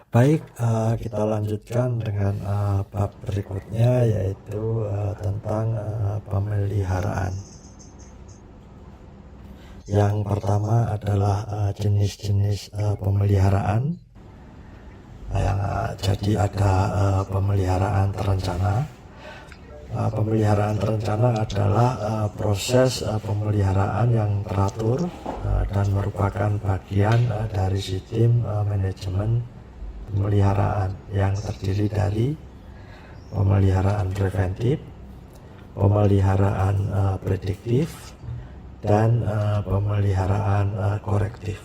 Baik, kita lanjutkan dengan bab berikutnya, yaitu tentang pemeliharaan. Yang pertama adalah jenis-jenis pemeliharaan. Jadi ada pemeliharaan terencana. Pemeliharaan terencana adalah proses pemeliharaan yang teratur dan merupakan bagian dari sistem manajemen pemeliharaan yang terdiri dari pemeliharaan preventif, pemeliharaan prediktif, dan pemeliharaan korektif.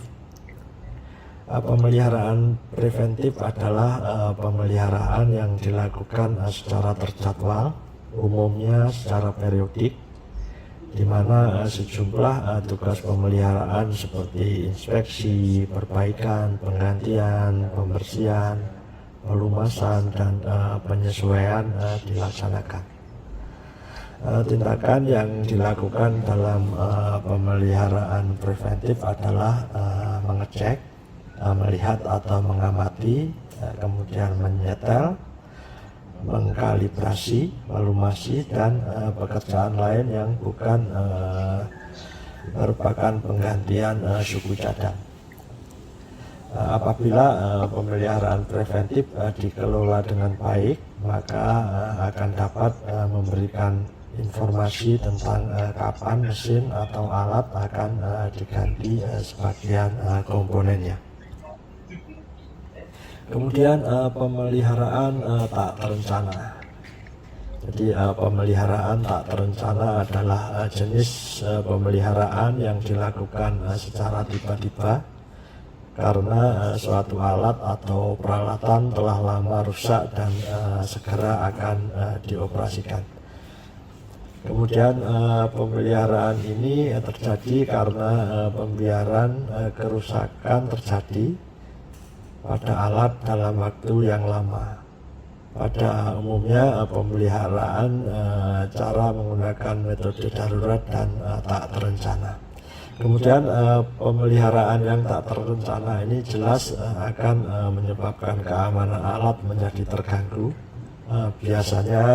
Pemeliharaan preventif adalah pemeliharaan yang dilakukan secara terjadwal, umumnya secara periodik, di mana sejumlah tugas pemeliharaan seperti inspeksi, perbaikan, penggantian, pembersihan, pelumasan, dan penyesuaian dilaksanakan. Tindakan yang dilakukan dalam pemeliharaan preventif adalah mengecek, melihat atau mengamati, kemudian menyetel, mengkalibrasi, melumasi, dan pekerjaan lain yang bukan merupakan penggantian suku cadang. Apabila pemeliharaan preventif dikelola dengan baik, maka akan dapat memberikan informasi tentang kapan mesin atau alat akan diganti sebagian komponennya. Kemudian pemeliharaan tak terencana. Jadi pemeliharaan tak terencana adalah jenis pemeliharaan yang dilakukan secara tiba-tiba karena suatu alat atau peralatan telah lama rusak dan segera akan dioperasikan. Kemudian pemeliharaan ini terjadi karena pembiaran kerusakan terjadi pada alat dalam waktu yang lama. Pada umumnya pemeliharaan cara menggunakan metode darurat dan tak terencana. Kemudian pemeliharaan yang tak terencana ini jelas akan menyebabkan keamanan alat menjadi terganggu. Biasanya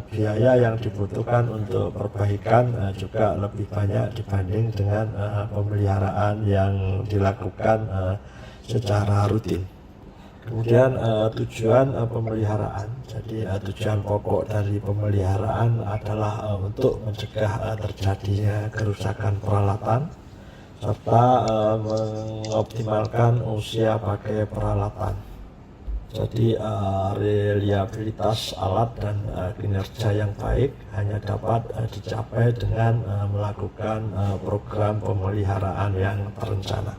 biaya yang dibutuhkan untuk perbaikan juga lebih banyak dibanding dengan pemeliharaan yang dilakukan secara rutin. Kemudian tujuan pemeliharaan. Jadi tujuan pokok dari pemeliharaan adalah untuk mencegah terjadinya kerusakan peralatan serta mengoptimalkan usia pakai peralatan. Jadi reliabilitas alat dan kinerja yang baik hanya dapat dicapai dengan melakukan program pemeliharaan yang terencana.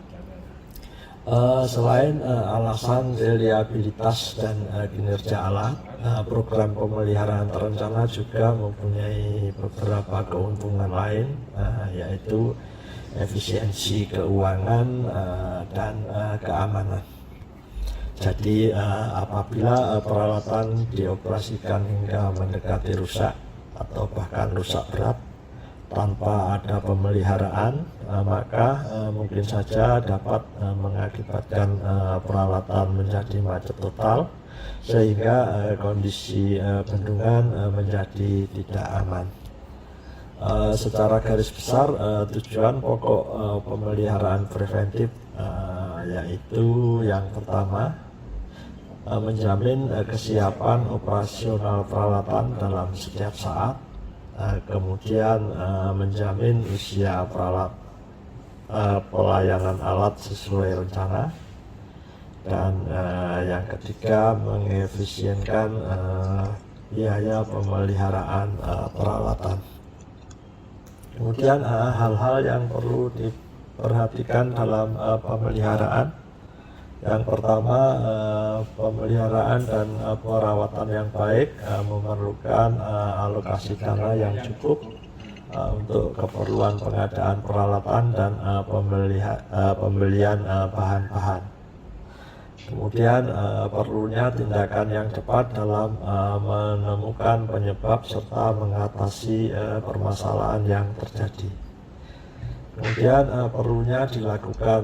Selain alasan reliabilitas dan kinerja alat, program pemeliharaan terencana juga mempunyai beberapa keuntungan lain, yaitu efisiensi keuangan dan keamanan. Jadi apabila peralatan dioperasikan hingga mendekati rusak atau bahkan rusak berat tanpa ada pemeliharaan, maka mungkin saja dapat mengakibatkan peralatan menjadi macet total sehingga kondisi bendungan menjadi tidak aman. Secara garis besar tujuan pokok pemeliharaan preventif yaitu yang pertama, menjamin kesiapan operasional peralatan dalam setiap saat. Kemudian menjamin usia pelayanan alat sesuai rencana, dan yang ketiga mengefisienkan biaya pemeliharaan peralatan. Kemudian hal-hal yang perlu diperhatikan dalam pemeliharaan. Yang pertama, pemeliharaan dan perawatan yang baik memerlukan alokasi dana yang cukup untuk keperluan pengadaan peralatan dan pembelian bahan-bahan. Kemudian perlunya tindakan yang cepat dalam menemukan penyebab serta mengatasi permasalahan yang terjadi. Kemudian perlunya dilakukan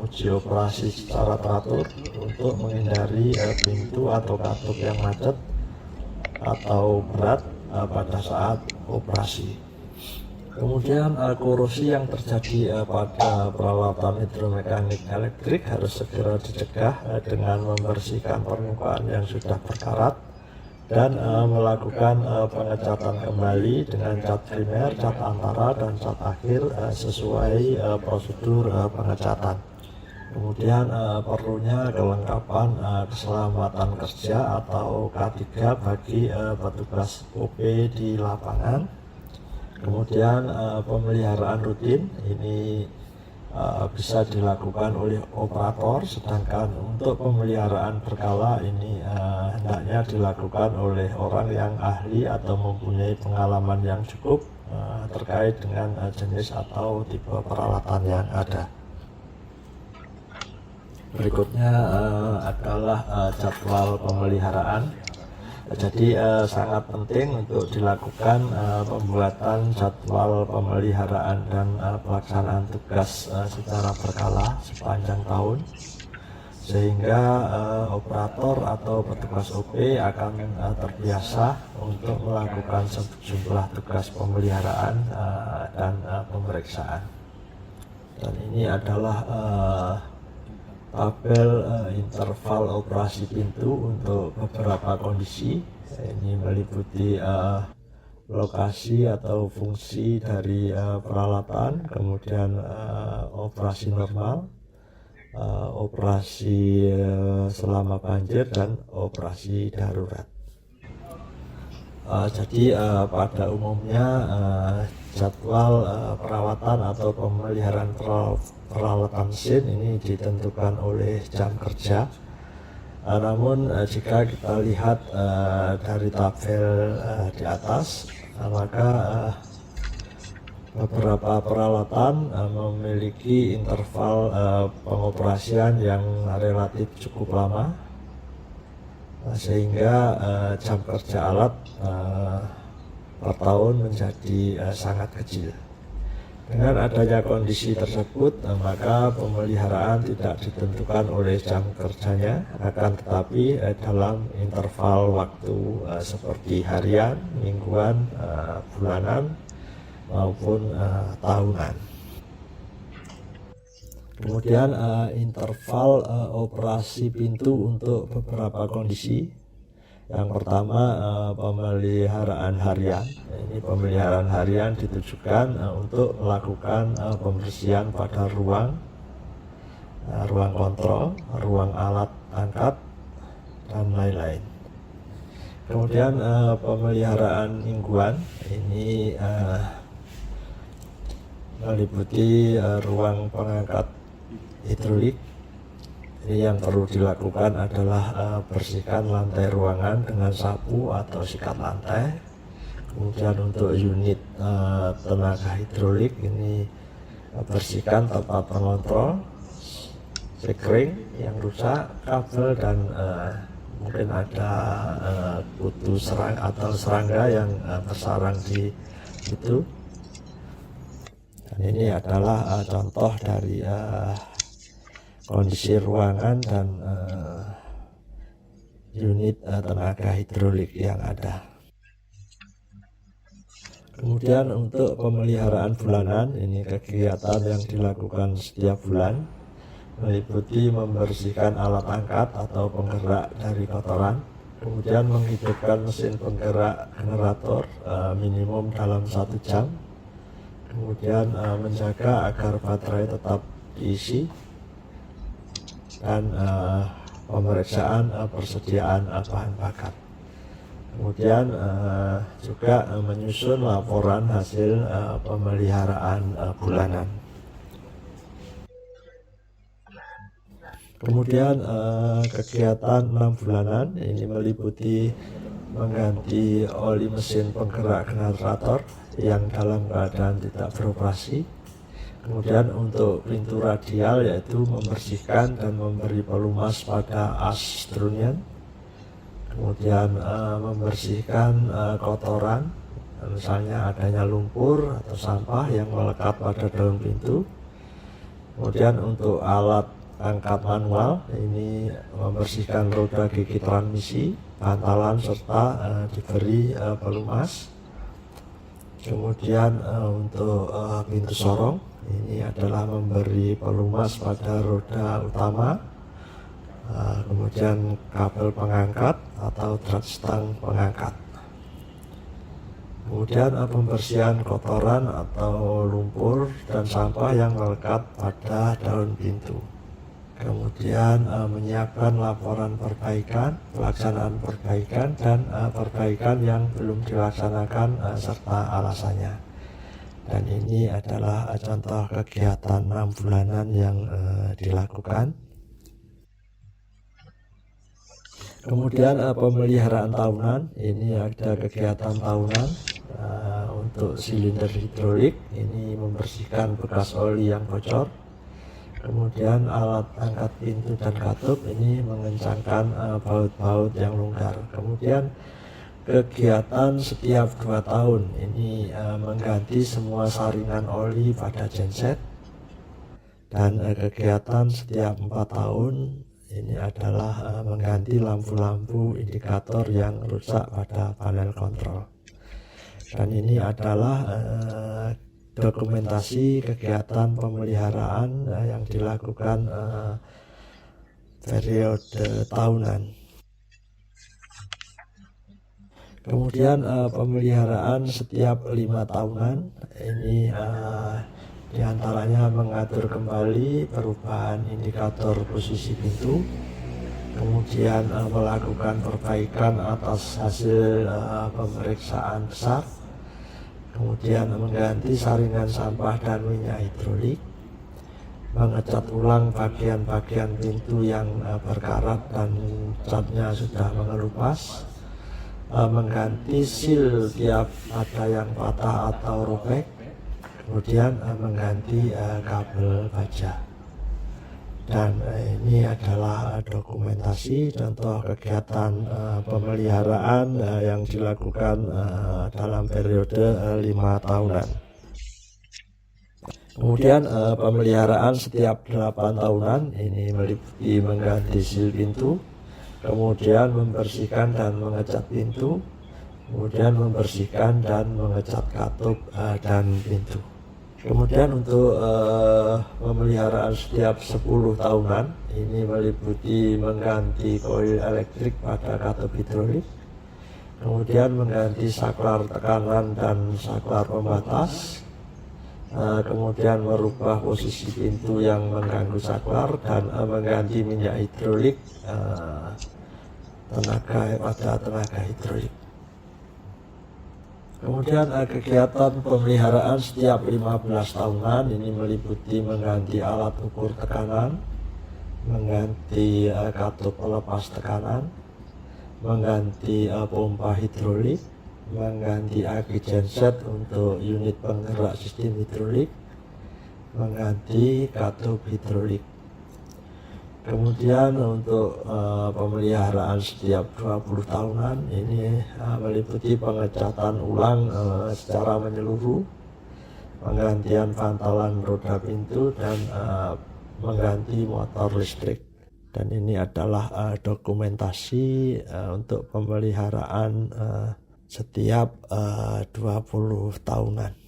uji operasi secara teratur untuk menghindari pintu atau katup yang macet atau berat pada saat operasi. Kemudian korosi yang terjadi pada peralatan hidromekanik elektrik harus segera dicegah dengan membersihkan permukaan yang sudah berkarat dan melakukan pengecatan kembali dengan cat primer, cat antara, dan cat akhir sesuai prosedur pengecatan. Kemudian perlunya kelengkapan keselamatan kerja atau K3 bagi petugas OP di lapangan. Kemudian pemeliharaan rutin ini bisa dilakukan oleh operator, sedangkan untuk pemeliharaan berkala ini hendaknya dilakukan oleh orang yang ahli atau mempunyai pengalaman yang cukup terkait dengan jenis atau tipe peralatan yang ada. Berikutnya adalah jadwal pemeliharaan. Jadi sangat penting untuk dilakukan pembuatan jadwal pemeliharaan dan pelaksanaan tugas secara berkala sepanjang tahun, sehingga operator atau petugas OP akan terbiasa untuk melakukan sejumlah tugas pemeliharaan dan pemeriksaan. Dan ini adalah tabel interval operasi pintu untuk beberapa kondisi. Ini meliputi lokasi atau fungsi dari peralatan, kemudian operasi normal, operasi selama banjir, dan operasi darurat. Jadi pada umumnya jadwal perawatan atau pemeliharaan peralatan mesin ini ditentukan oleh jam kerja. Namun jika kita lihat dari tabel di atas, maka beberapa peralatan memiliki interval pengoperasian yang relatif cukup lama, sehingga jam kerja alat per tahun menjadi sangat kecil. Dengan adanya kondisi tersebut, maka pemeliharaan tidak ditentukan oleh jam kerjanya, akan tetapi dalam interval waktu seperti harian, mingguan, bulanan, maupun tahunan. Kemudian interval operasi pintu untuk beberapa kondisi. Yang pertama, pemeliharaan harian. Ini pemeliharaan harian ditujukan untuk melakukan pembersihan pada ruang kontrol, ruang alat angkat, dan lain-lain. Kemudian pemeliharaan mingguan ini meliputi ruang pengangkat hidrolik. Ini yang perlu dilakukan adalah bersihkan lantai ruangan dengan sapu atau sikat lantai. Kemudian untuk unit tenaga hidrolik ini bersihkan tempat pengontrol, sekring yang rusak, kabel, dan mungkin ada kutu serang atau serangga yang bersarang di situ. Dan ini adalah contoh dari kondisi ruangan dan unit tenaga hidrolik yang ada. Kemudian untuk pemeliharaan bulanan, ini kegiatan yang dilakukan setiap bulan, meliputi membersihkan alat angkat atau penggerak dari kotoran, kemudian menghidupkan mesin penggerak generator minimum dalam 1 jam, kemudian menjaga agar baterai tetap diisi, dan pemeriksaan persediaan bahan bakar. Kemudian juga menyusun laporan hasil pemeliharaan bulanan. Kemudian kegiatan 6 bulanan ini meliputi mengganti oli mesin penggerak generator yang dalam keadaan tidak beroperasi. Kemudian untuk pintu radial, yaitu membersihkan dan memberi pelumas pada as trunnion. Kemudian membersihkan kotoran misalnya adanya lumpur atau sampah yang melekat pada daun pintu. Kemudian untuk alat angkat manual, ini membersihkan roda gigi transmisi, bantalan, serta diberi pelumas. Kemudian untuk pintu sorong, ini adalah memberi pelumas pada roda utama. Kemudian kabel pengangkat atau drat stang pengangkat. Kemudian pembersihan kotoran atau lumpur dan sampah yang melekat pada daun pintu. Kemudian menyiapkan laporan perbaikan, pelaksanaan perbaikan, dan perbaikan yang belum dilaksanakan serta alasannya. Dan ini adalah contoh kegiatan 6 bulanan yang dilakukan. Kemudian pemeliharaan tahunan, ini ada kegiatan tahunan untuk silinder hidrolik, ini membersihkan bekas oli yang bocor. Kemudian alat angkat pintu dan katup, ini mengencangkan baut-baut yang longgar. Kemudian kegiatan setiap 2 tahun, ini mengganti semua saringan oli pada genset. Dan kegiatan setiap 4 tahun, ini adalah mengganti lampu-lampu indikator yang rusak pada panel kontrol. Dan ini adalah dokumentasi kegiatan pemeliharaan yang dilakukan periode tahunan. Kemudian pemeliharaan setiap 5 tahunan, ini diantaranya mengatur kembali perubahan indikator posisi pintu, kemudian melakukan perbaikan atas hasil pemeriksaan besar, kemudian mengganti saringan sampah dan minyak hidrolik, mengecat ulang bagian-bagian pintu yang berkarat dan catnya sudah mengelupas, mengganti seal tiap ada yang patah atau robek, kemudian mengganti kabel baja. Dan ini adalah dokumentasi contoh kegiatan pemeliharaan yang dilakukan dalam periode 5 tahunan. Kemudian pemeliharaan setiap 8 tahunan, ini meliputi mengganti seal pintu, kemudian membersihkan dan mengecat pintu, kemudian membersihkan dan mengecat katup dan pintu. Kemudian untuk pemeliharaan setiap 10 tahunan, ini meliputi mengganti koil elektrik pada katup hidrolik, kemudian mengganti saklar tekanan dan saklar pembatas, kemudian merubah posisi pintu yang mengganggu saklar, dan mengganti minyak hidrolik pada tenaga hidrolik. Kemudian kegiatan pemeliharaan setiap 15 tahunan, ini meliputi mengganti alat ukur tekanan, mengganti katup pelepas tekanan, mengganti pompa hidrolik, mengganti aki genset untuk unit penggerak sistem hidrolik, mengganti katup hidrolik. Kemudian untuk pemeliharaan setiap 20 tahunan, ini meliputi pengecatan ulang secara menyeluruh, penggantian bantalan roda pintu, dan mengganti motor listrik. Dan ini adalah dokumentasi untuk pemeliharaan setiap 20 tahunan.